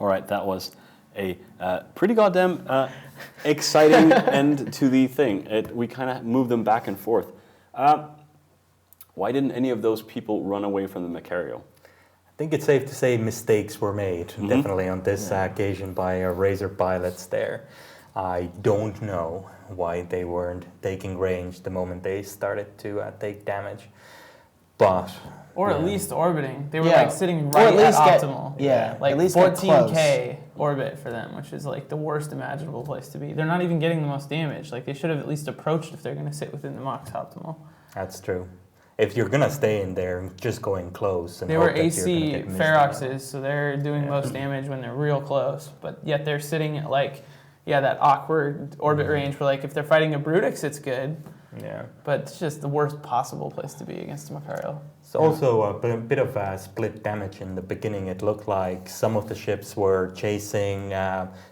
All right, that was a pretty goddamn exciting end to the thing. We kind of moved them back and forth. Why didn't any of those people run away from the Macario? I think it's safe to say mistakes were made, definitely on this occasion by Razor pilots there. I don't know why they weren't taking range the moment they started to take damage, but... Or at least orbiting. They were Yeah. like sitting Or right at least at get- optimal. yeah, Like at least get 14K orbit for them, which is like the worst imaginable place to be. They're not even getting the most damage. Like they should have at least approached if they're going to sit within the max optimal. That's true. If you're gonna stay in there, just going close. And They hope were that you're gonna AC get missed Feroxes, so they're doing most damage when they're real close. But yet they're sitting at like, that awkward orbit range where like if they're fighting a Brutix, it's good. Yeah. But it's just the worst possible place to be against a Macario. It's also a bit of split damage in the beginning. It looked like some of the ships were chasing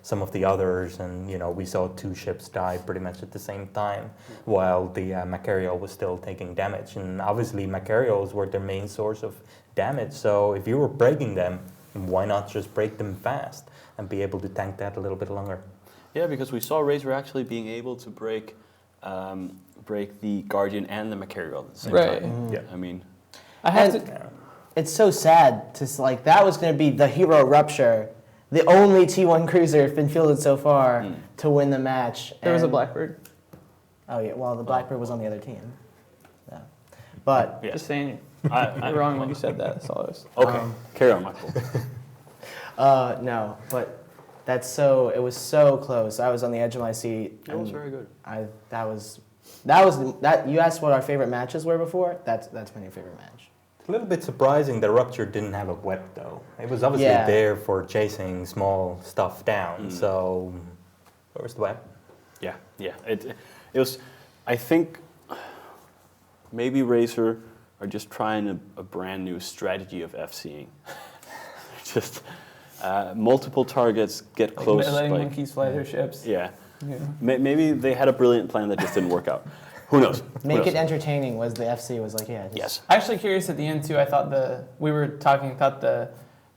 some of the others, and we saw 2 ships die pretty much at the same time, while the Macario was still taking damage. And obviously, Macarios were their main source of damage. So if you were breaking them, why not just break them fast and be able to tank that a little bit longer? Yeah, because we saw Razor actually being able to break the Guardian and the Macario at the same time. Yeah. I mean... It's so sad to like that was going to be the hero rupture, the only T1 cruiser been fielded so far to win the match. There was a Blackbird. Oh yeah, well the Blackbird was on the other team. Yeah, but Just saying, you're wrong when you said that. That's all I was. Okay, carry on, Michael. no, but it was so close. I was on the edge of my seat. That was very good. You asked what our favorite matches were before. That's my new favorite match. It's a little bit surprising the Rupture didn't have a web, though. It was obviously there for chasing small stuff down, so where was the web? Yeah. It was, I think, maybe Razor are just trying a brand new strategy of FCing. Just multiple targets, get close. Letting monkeys fly their ships. Yeah. Maybe they had a brilliant plan that just didn't work out. Who knows? Make it entertaining was the FC was like, Yes. Actually curious at the end too, I thought the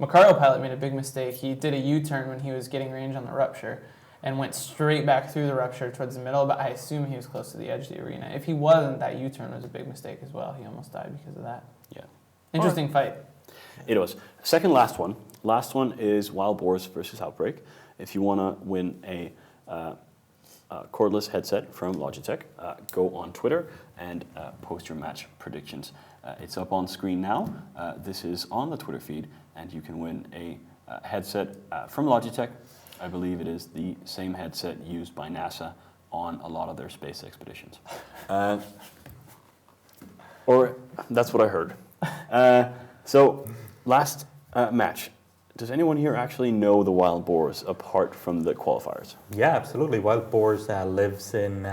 Macario pilot made a big mistake. He did a U-turn when he was getting range on the Rupture and went straight back through the Rupture towards the middle, but I assume he was close to the edge of the arena. If he wasn't, that U-turn was a big mistake as well. He almost died because of that. Yeah. Interesting fight. It was. Second last one. Last one is Wild Boars versus Outbreak. If you want to win a cordless headset from Logitech, go on Twitter and post your match predictions. It's up on screen now. This is on the Twitter feed, and you can win a headset from Logitech. I believe it is the same headset used by NASA on a lot of their space expeditions. Or that's what I heard. So last match. Does anyone here actually know the Wild Boars apart from the qualifiers? Yeah, absolutely. Wild Boars lives in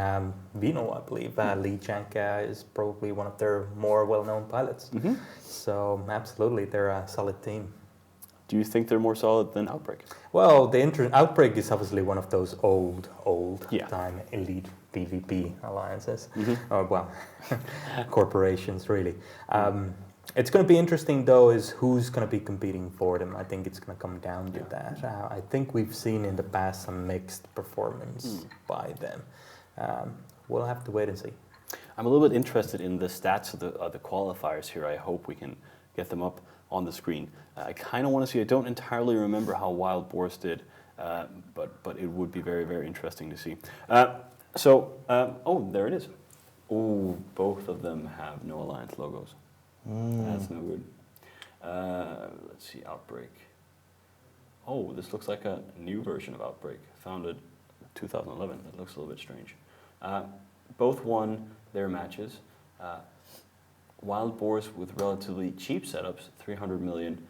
Vino, I believe. Lee Janka is probably one of their more well-known pilots. Mm-hmm. So absolutely, they're a solid team. Do you think they're more solid than Outbreak? Well, the Outbreak is obviously one of those old time elite PvP alliances. Mm-hmm. Corporations, really. It's going to be interesting, though, is who's going to be competing for them. I think it's going to come down to that. I think we've seen in the past some mixed performance by them. We'll have to wait and see. I'm a little bit interested in the stats of the qualifiers here. I hope we can get them up on the screen. I kind of want to see. I don't entirely remember how Wild Boars did, but it would be very, very interesting to see. There it is. Oh, both of them have no Alliance logos. That's no good. Let's see, Outbreak. Oh, this looks like a new version of Outbreak, founded 2011. That looks a little bit strange. Both won their matches. Wild Boars with relatively cheap setups, 300 million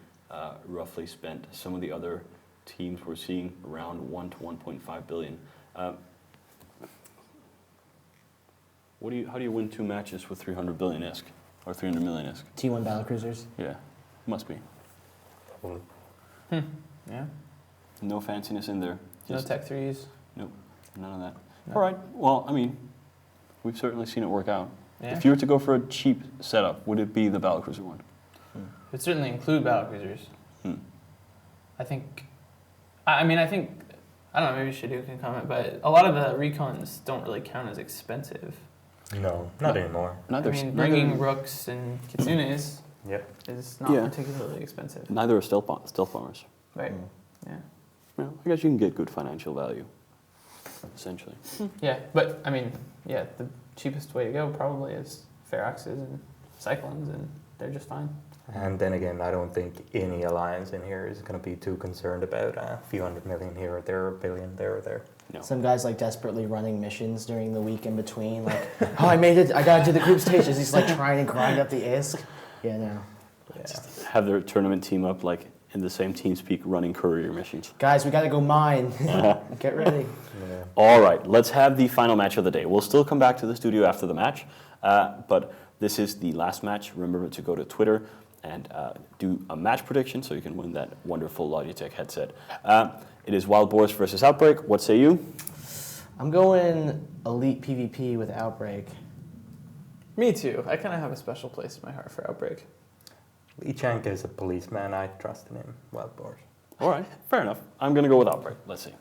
roughly spent. Some of the other teams were seeing around 1 to 1.5 billion. How do you win 2 matches with 300 billion-esque? Or 300 million-esque? T1 battlecruisers. Yeah, must be. Probably. Yeah. No fanciness in there. No Tech 3s. Nope, none of that. No. All right, well, I mean, we've certainly seen it work out. Yeah. If you were to go for a cheap setup, would it be the battlecruiser one? It would certainly include battlecruisers. I think I mean, I think, I don't know, maybe Shadu can comment, but a lot of the recons don't really count as expensive. No, not anymore. I mean, bringing Rooks and Kitsunes Yeah. is not particularly expensive. Neither are stealth bombers. Right. Yeah. Well, I guess you can get good financial value, essentially. Yeah, but I mean, yeah, the cheapest way to go probably is Feroxes and Cyclones, and they're just fine. And then again, I don't think any alliance in here is going to be too concerned about a few hundred million here or there, or a billion there or there. No. Some guys like desperately running missions during the week in between, like, oh, I made it, I gotta do the group stages. He's like trying to grind up the ISK. Yeah, no. Yeah. Have their tournament team up like in the same TeamSpeak running courier missions. Guys, we gotta go mine. Get ready. Yeah. All right, let's have the final match of the day. We'll still come back to the studio after the match, but this is the last match. Remember to go to Twitter and do a match prediction so you can win that wonderful Logitech headset. It is Wild Boars versus Outbreak. What say you? I'm going Elite PvP with Outbreak. Me too. I kind of have a special place in my heart for Outbreak. Lee Chank is a policeman. I trust in him. Wild Boars. All right, fair enough. I'm going to go with Outbreak. Let's see.